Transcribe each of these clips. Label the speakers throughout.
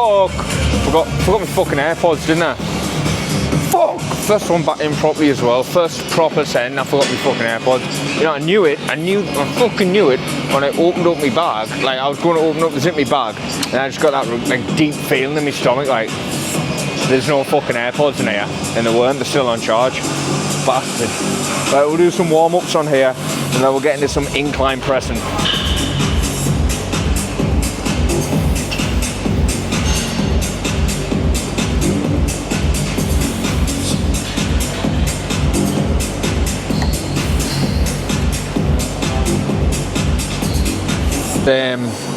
Speaker 1: Fuck! Forgot my fucking AirPods, didn't I? Fuck! First one back in properly as well. First proper send, I forgot my fucking AirPods. You know, I fucking knew it when I opened up my bag. Like, I was going to open up the zip my bag, and I just got that, like, deep feeling in my stomach, like, there's no fucking AirPods in here, and they weren't, they're still on charge. Bastard. Right, we'll do some warm-ups on here, and then we'll get into some incline pressing.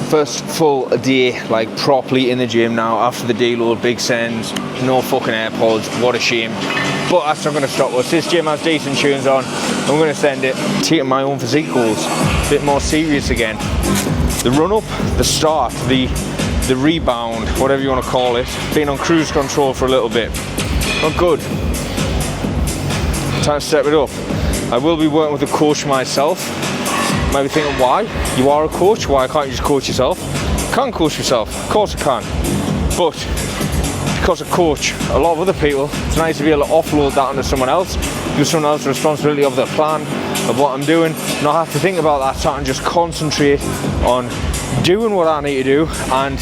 Speaker 1: First full day, like, properly in the gym now after the deload, big sends, no fucking AirPods, what a shame. But that's not going to stop us. This gym has decent tunes on. I'm going to send it, taking my own physique goals, a bit more serious again. The run up, the start, the rebound, whatever you want to call it, being on cruise control for a little bit. Not good. Time to step it up. I will be working with a coach myself. You might be thinking, why? You are a coach, why can't you just coach yourself? I can coach myself, of course I can. But because I coach a lot of other people, it's nice to be able to offload that onto someone else, give someone else the responsibility of the plan, of what I'm doing, not have to think about that, so I can just concentrate on doing what I need to do and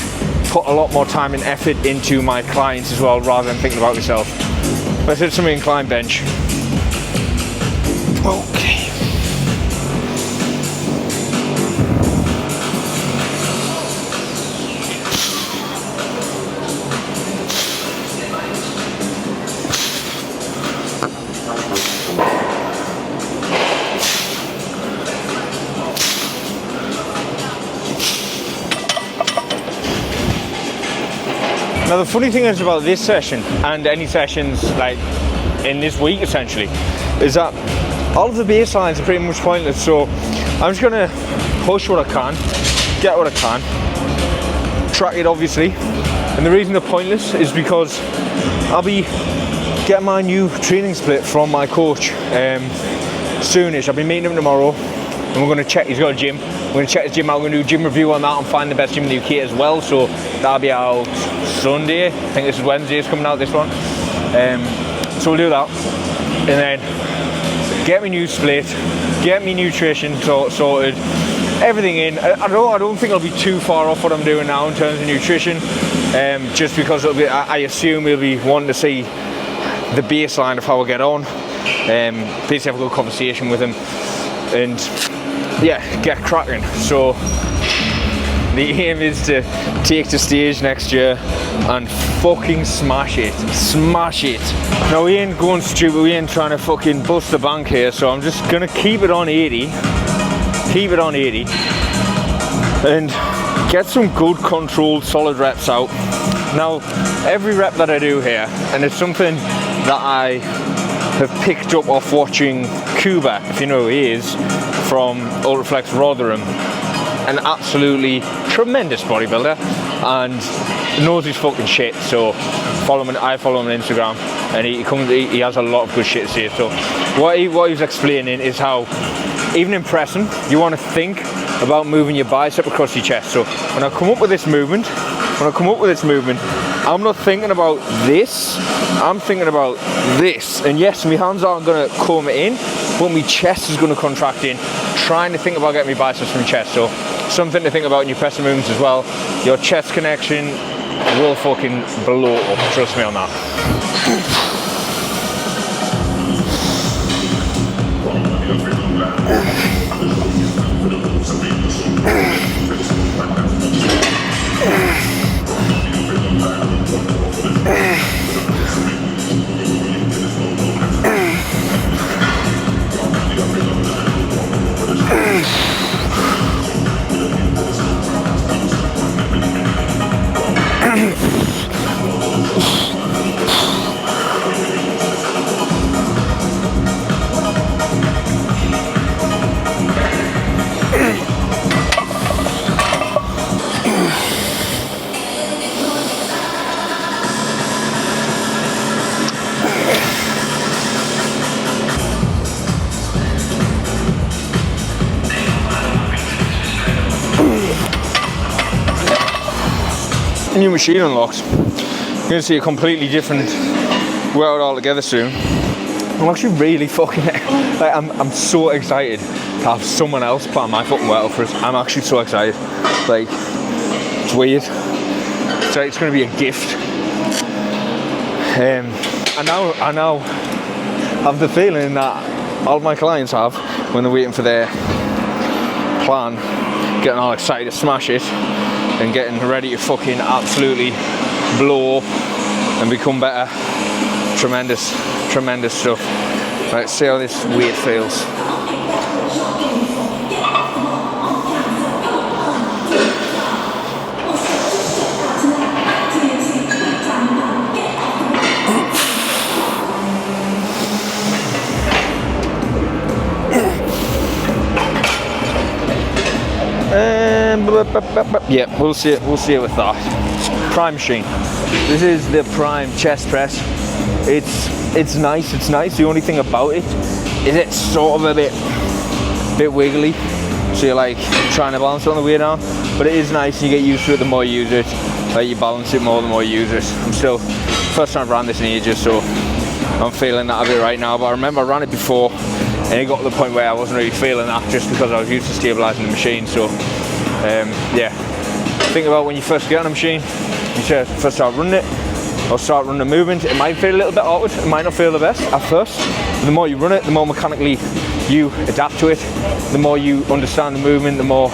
Speaker 1: put a lot more time and effort into my clients as well, rather than thinking about myself. Let's hit some incline bench. Okay. Now the funny thing is about this session, and any sessions like in this week essentially, is that all of the baselines are pretty much pointless. So I'm just going to push what I can, get what I can, track it obviously. And the reason they're pointless is because I'll be getting my new training split from my coach soonish. I'll be meeting him tomorrow, and we're going to check, he's got a gym, we're going to check his gym out, we're going to do a gym review on that and find the best gym in the UK as well. So that'll be out Sunday, I think this is Wednesday, it's coming out, this one. So we'll do that, and then get me new split, get me nutrition sorted, everything in. I don't think I'll be too far off what I'm doing now in terms of nutrition, just because it'll be, I assume we'll be wanting to see the baseline of how I get on, basically have a good conversation with him, and yeah, get cracking. So the aim is to take the stage next year and fucking smash it. Now we ain't going stupid, we ain't trying to fucking bust the bank here, so I'm just gonna keep it on 80, and get some good controlled solid reps out. Now every rep that I do here, and it's something that I have picked up off watching Kuba, if you know who he is, from Ultraflex Rotherham, an absolutely tremendous bodybuilder and knows his fucking shit. So I follow him on Instagram, and he has a lot of good shit to say. So what he was explaining is how even in pressing, you want to think about moving your bicep across your chest. So when I come up with this movement, I'm not thinking about this, I'm thinking about this. And yes, my hands aren't going to come in, but my chest is going to contract in, trying to think about getting my biceps from chest. So something to think about in your pressing movements as well. Your chest connection will fucking blow up, trust me on that. new machine unlocked. You're gonna see a completely different world altogether soon. I'm actually really fucking like I'm so excited to have someone else plan my fucking workout for us. I'm actually so excited. Like, it's weird. So it's gonna be a gift. I now have the feeling that all my clients have when they're waiting for their plan, getting all excited to smash it and getting ready to fucking absolutely blow up and become better. Tremendous stuff. Right, see how this weight feels. Yeah, we'll see it with that. Prime machine. This is the Prime chest press. It's nice. The only thing about it is it's sort of a bit wiggly. So you're like trying to balance it on the way down. But it is nice and you get used to it the more you use it. Like you balance it more the more you use it. I'm still first time I've ran this in ages, so I'm feeling that a bit right now. But I remember I ran it before and it got to the point where I wasn't really feeling that just because I was used to stabilising the machine. So yeah, think about when you first get on a machine, you first start running it or start running a movement, it might feel a little bit awkward, it might not feel the best at first, but the more you run it, the more mechanically you adapt to it, the more you understand the movement, the more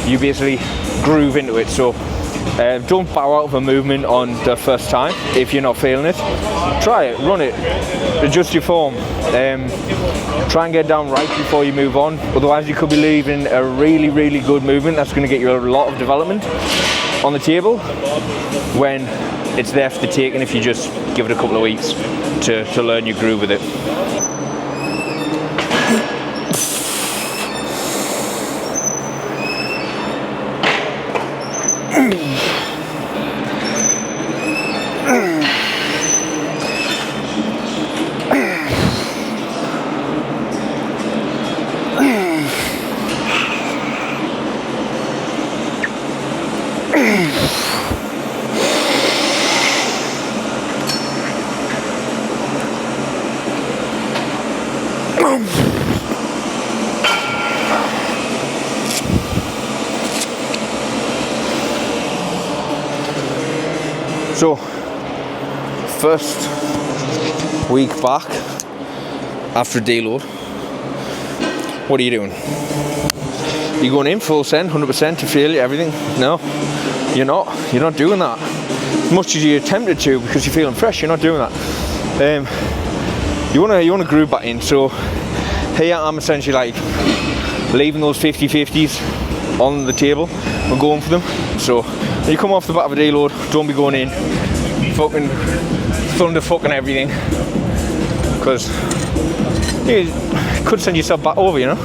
Speaker 1: you basically groove into it. So don't bow out of a movement on the first time if you're not feeling it. Try it, run it, adjust your form, try and get down right before you move on, otherwise you could be leaving a really good movement that's going to get you a lot of development on the table when it's there for the taking if you just give it a couple of weeks to learn your groove with it. So, first week back after deload, what are you doing? You going in full send, 100% to failure, everything? No, you're not. You're not doing that. As much as you attempted to because you're feeling fresh, you're not doing that. You wanna groove back in. So here I'm essentially like leaving those 50-50s on the table and going for them. So when you come off the back of a deload, don't be going in fucking thunder fucking everything, because you could send yourself back over, you know.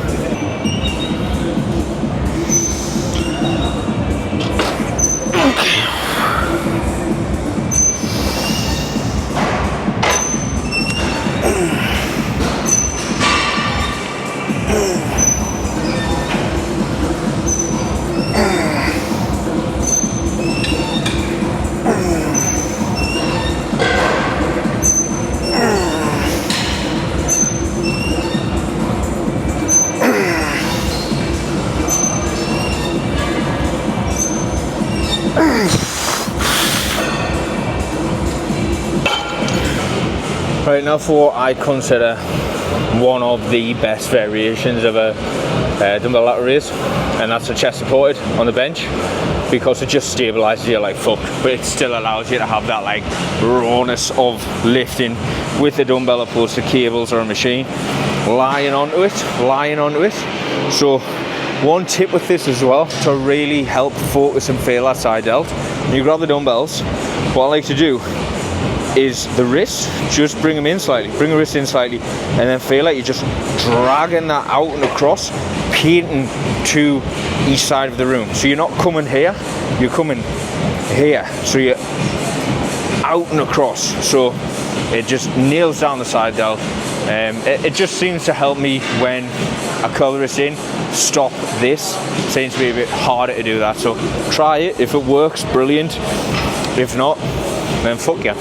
Speaker 1: Right, now for what I consider one of the best variations of a dumbbell lat raise, and that's a chest supported on the bench, because it just stabilizes you like fuck, but it still allows you to have that like rawness of lifting with the dumbbell opposed to cables or a machine, lying onto it. So one tip with this as well, to really help focus and feel that side delt, you grab the dumbbells, what I like to do is the wrist, just bring them in slightly, bring the wrist in slightly, and then feel like you're just dragging that out and across, painting to each side of the room. So you're not coming here, you're coming here. So you're out and across. So it just nails down the side delt. It just seems to help me when I curl the wrist in, stop this. It seems to be a bit harder to do that. So try it, if it works, brilliant. If not, then fuck you.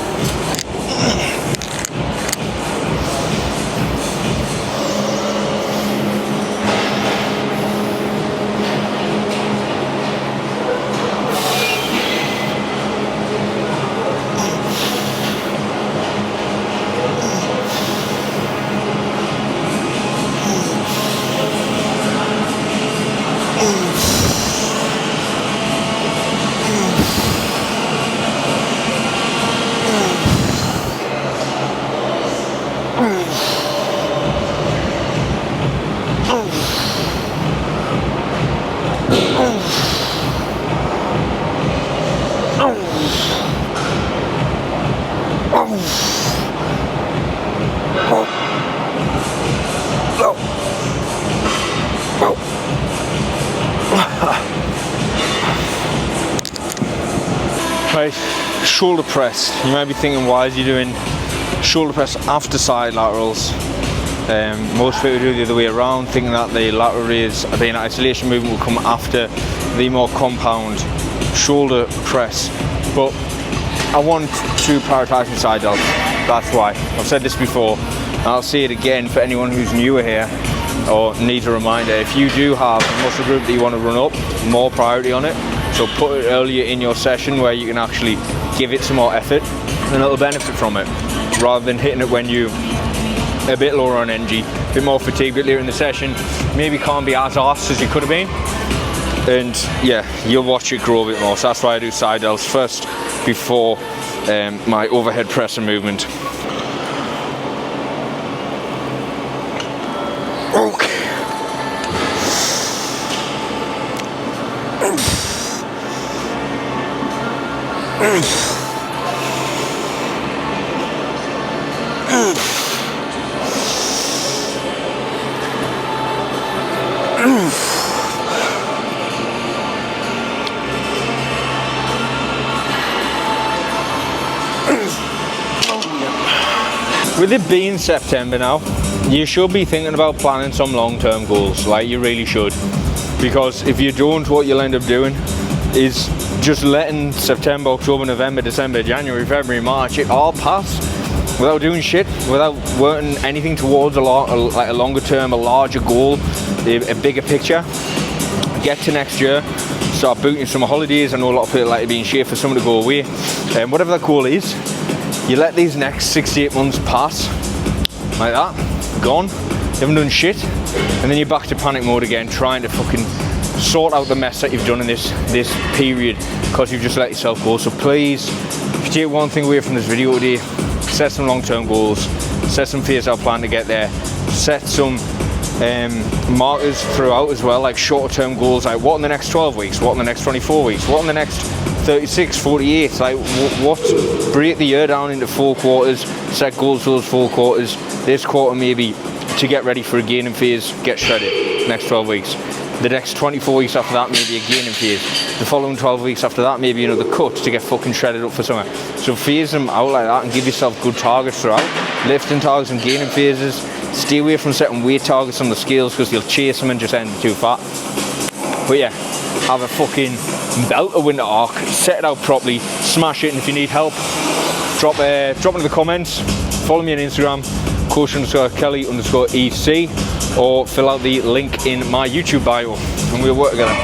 Speaker 1: Right, shoulder press. You might be thinking, why is you doing shoulder press after side laterals? Most people do the other way around, thinking that the lateral raise, being isolation movement, will come after the more compound shoulder press. But I want to prioritise my side delts. That's why. I've said this before, and I'll say it again for anyone who's newer here or needs a reminder. If you do have a muscle group that you want to run up, more priority on it. So put it earlier in your session where you can actually give it some more effort and it'll benefit from it, rather than hitting it when you a bit lower on energy, a bit more fatigued, a bit later in the session, maybe can't be as arse as you could have been. And yeah, you'll watch it grow a bit more. So that's why I do side delts first before my overhead press and movement. Okay. With it being September now, you should be thinking about planning some long-term goals, like you really should. Because if you don't, what you'll end up doing is just letting September, October, November, December, January, February, March, it all pass without doing shit, without working anything towards like a longer term, a larger goal, a bigger picture. Get to next year, start booking some holidays. I know a lot of people like to be in shape for someone to go away, and whatever that goal is, you let these next 6 to 8 months pass like that, gone, you haven't done shit, and then you're back to panic mode again, trying to fucking sort out the mess that you've done in this period because you've just let yourself go. So please, if you take one thing away from this video today, set some long-term goals, set some phase-out plan to get there, set some markers throughout as well, like shorter-term goals, like what in the next 12 weeks, what in the next 24 weeks, what in the next 36, 48, like what, break the year down into 4 quarters, set goals for those 4 quarters. This quarter maybe to get ready for a gaining phase, get shredded, next 12 weeks. The next 24 weeks after that, maybe a gaining phase. The following 12 weeks after that, maybe another cut to get fucking shredded up for summer. So phase them out like that and give yourself good targets throughout. Lifting targets and gaining phases. Stay away from setting weight targets on the scales because you'll chase them and just end up too fat. But yeah, have a fucking belt a winter arc, set it out properly, smash it, and if you need help, drop into the comments, follow me on Instagram, coach_Kelly_EC, or fill out the link in my YouTube bio and we'll work together.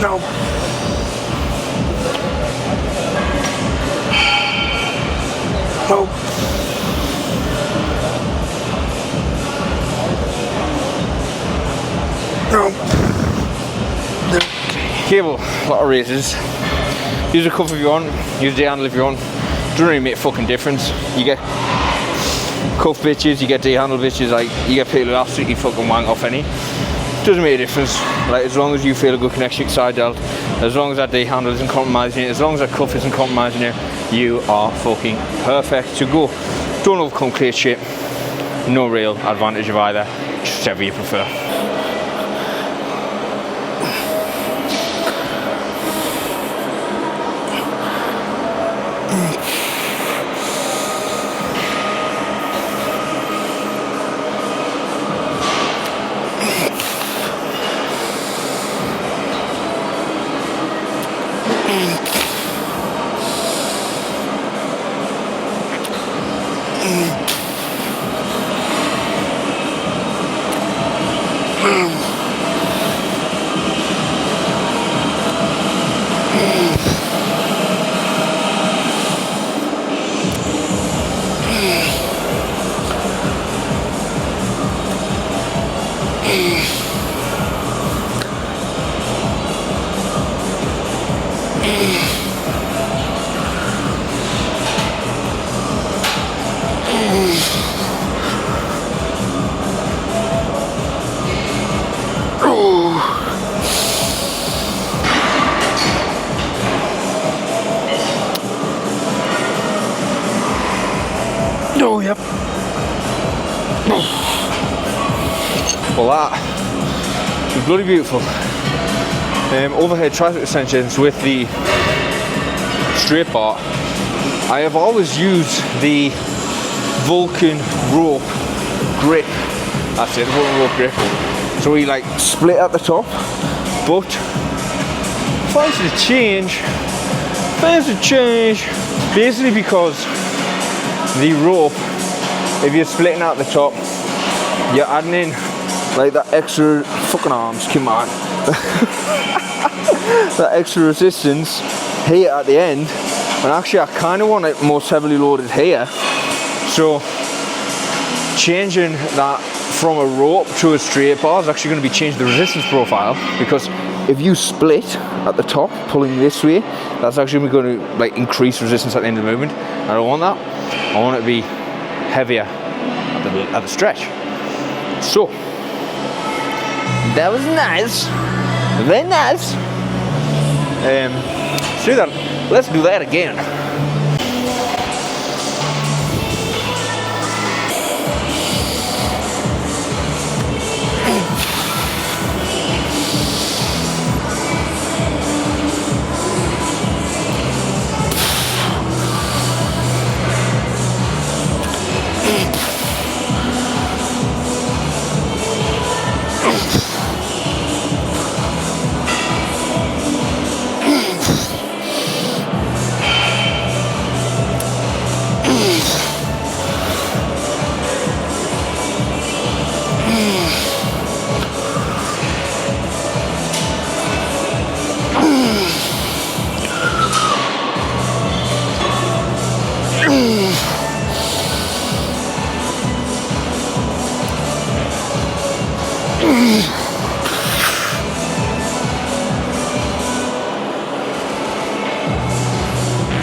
Speaker 1: No. No. No. Cable, a lot of raises. Use a cuff if you want, use a D-handle if you want. Doesn't really make a fucking difference. You get cuff bitches, you get D-handle bitches, like you get people who absolutely fucking wank off any. Doesn't make a difference. Like as long as you feel a good connection side delt, as long as that D-handle isn't compromising it, as long as that cuff isn't compromising it, you are fucking perfect to go. Don't overcomplicate shit. No real advantage of either. Just whatever you prefer. Oh, yep. Well, that was bloody beautiful. Overhead tricep extensions with the straight bar. I have always used the Vulcan rope grip. That's it, the Vulcan rope grip. So we like split at the top, but fancy to change. Basically because the rope, if you're splitting out the top, you're adding in like that extra fucking arms, come on. That extra resistance here at the end, and actually I kind of want it most heavily loaded here. So changing that from a rope to a straight bar is actually going to be changing the resistance profile, because if you split at the top, pulling this way, that's actually going to like increase resistance at the end of the movement. I don't want that. I want it to be heavier at the stretch. So that was nice, very nice. So that, let's do that again.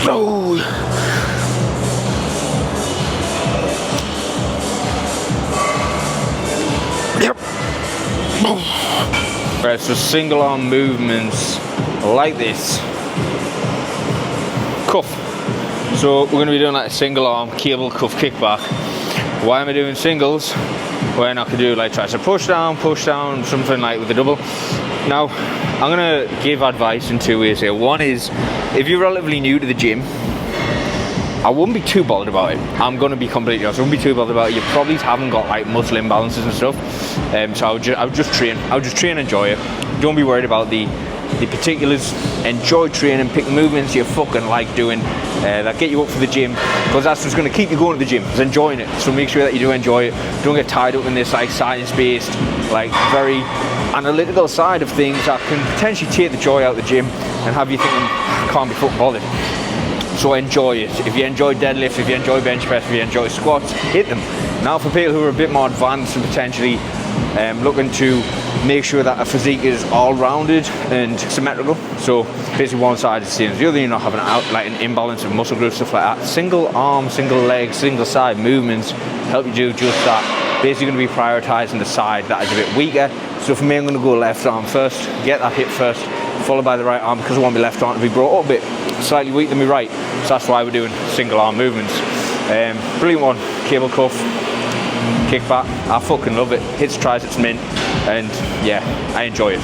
Speaker 1: Oh. Yep. Right, so single arm movements like this. Cuff. So we're going to be doing like a single arm cable cuff kickback. Why am I doing singles when I could do like tricep push down, something like with a double? Now, I'm going to give advice in two ways here. One is, if you're relatively new to the gym, I wouldn't be too bothered about it. I'm going to be completely honest, I wouldn't be too bothered about it. You probably haven't got like muscle imbalances and stuff. So I would just train. I would just train and enjoy it. Don't be worried about the particulars. Enjoy training, pick movements you fucking like doing that get you up for the gym, because that's what's going to keep you going to the gym, is enjoying it. So make sure that you do enjoy it. Don't get tied up in this like science-based, like very analytical side of things that can potentially take the joy out of the gym and have you thinking, I can't be fucking bothered. So enjoy it. If you enjoy deadlifts, if you enjoy bench press, if you enjoy squats, hit them. Now for people who are a bit more advanced and potentially looking to make sure that a physique is all-rounded and symmetrical, so basically one side is the same as the other, you're not having an imbalance of muscle groups, stuff like that. Single arm, single leg, single side movements help you do just that. Basically going to be prioritizing the side that is a bit weaker. So for me, I'm going to go left arm first, get that hip first, followed by the right arm, because I want my left arm to be brought up a bit slightly weaker than my right. So that's why we're doing single arm movements. Brilliant one, cable cuff, kick back. I fucking love it. Hits, triceps, mint, and yeah, I enjoy it.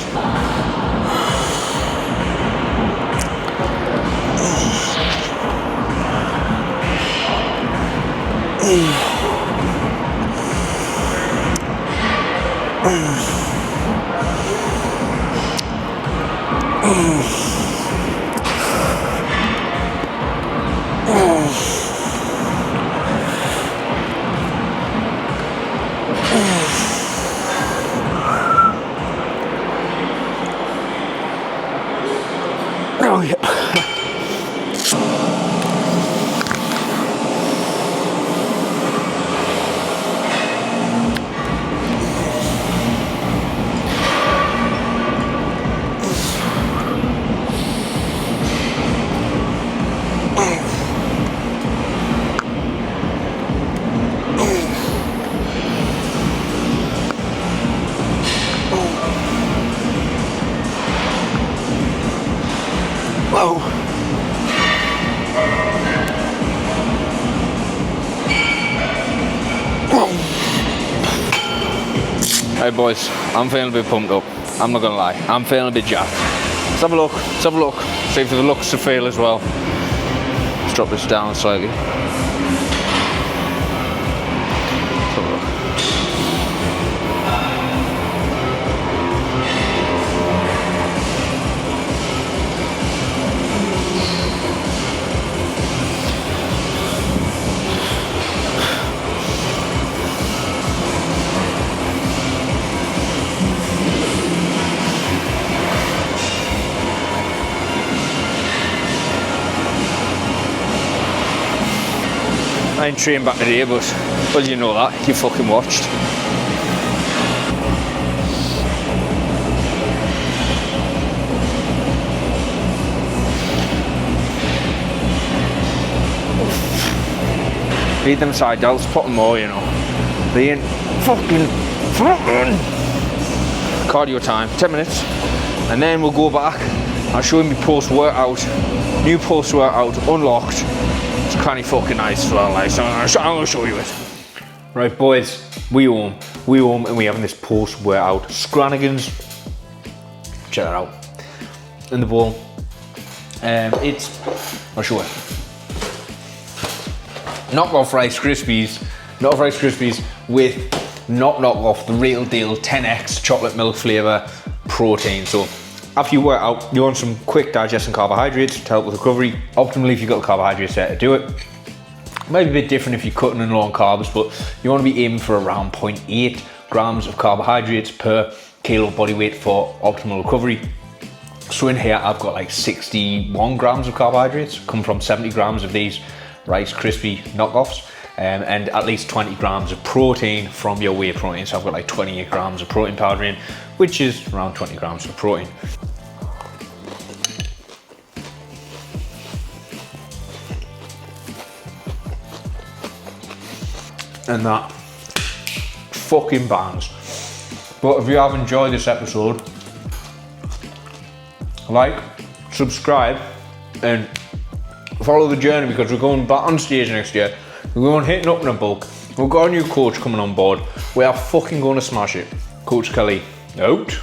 Speaker 1: Oh yeah. Whoa. Hey boys, I'm feeling a bit pumped up. I'm not gonna lie, I'm feeling a bit jacked. Let's have a look, let's have a look. See if the looks to feel as well. Let's drop this down slightly. Let's have a look. I ain't trained back today, but well, you know that, you fucking watched. Beat them side delts, put them more, you know. They ain't fucking. Cardio time, 10 minutes, and then we'll go back. I'll show you my post-workout, new post-workout unlocked. It's kind of fucking nice as well, like, so I'm gonna show you it. Right boys, we home, and we having this post-workout Scrannigan's. Check that out. In the bowl. I'll show you. Knockoff Rice Krispies, with knockoff the real deal 10x chocolate milk flavour protein. So after you work out, you want some quick digesting carbohydrates to help with recovery. Optimally, if you've got the carbohydrates there to do it. Might be a bit different if you're cutting in low on carbs, but you want to be aiming for around 0.8 grams of carbohydrates per kilo body weight for optimal recovery. So in here, I've got like 61 grams of carbohydrates, come from 70 grams of these Rice Krispie knockoffs, and at least 20 grams of protein from your whey protein. So I've got like 28 grams of protein powder in, which is around 20 grams of protein. And that fucking bangs. But if you have enjoyed this episode, like, subscribe, and follow the journey, because we're going back on stage next year. We're going hitting up in a bulk. We've got a new coach coming on board. We are fucking going to smash it. Coach Kelly, out.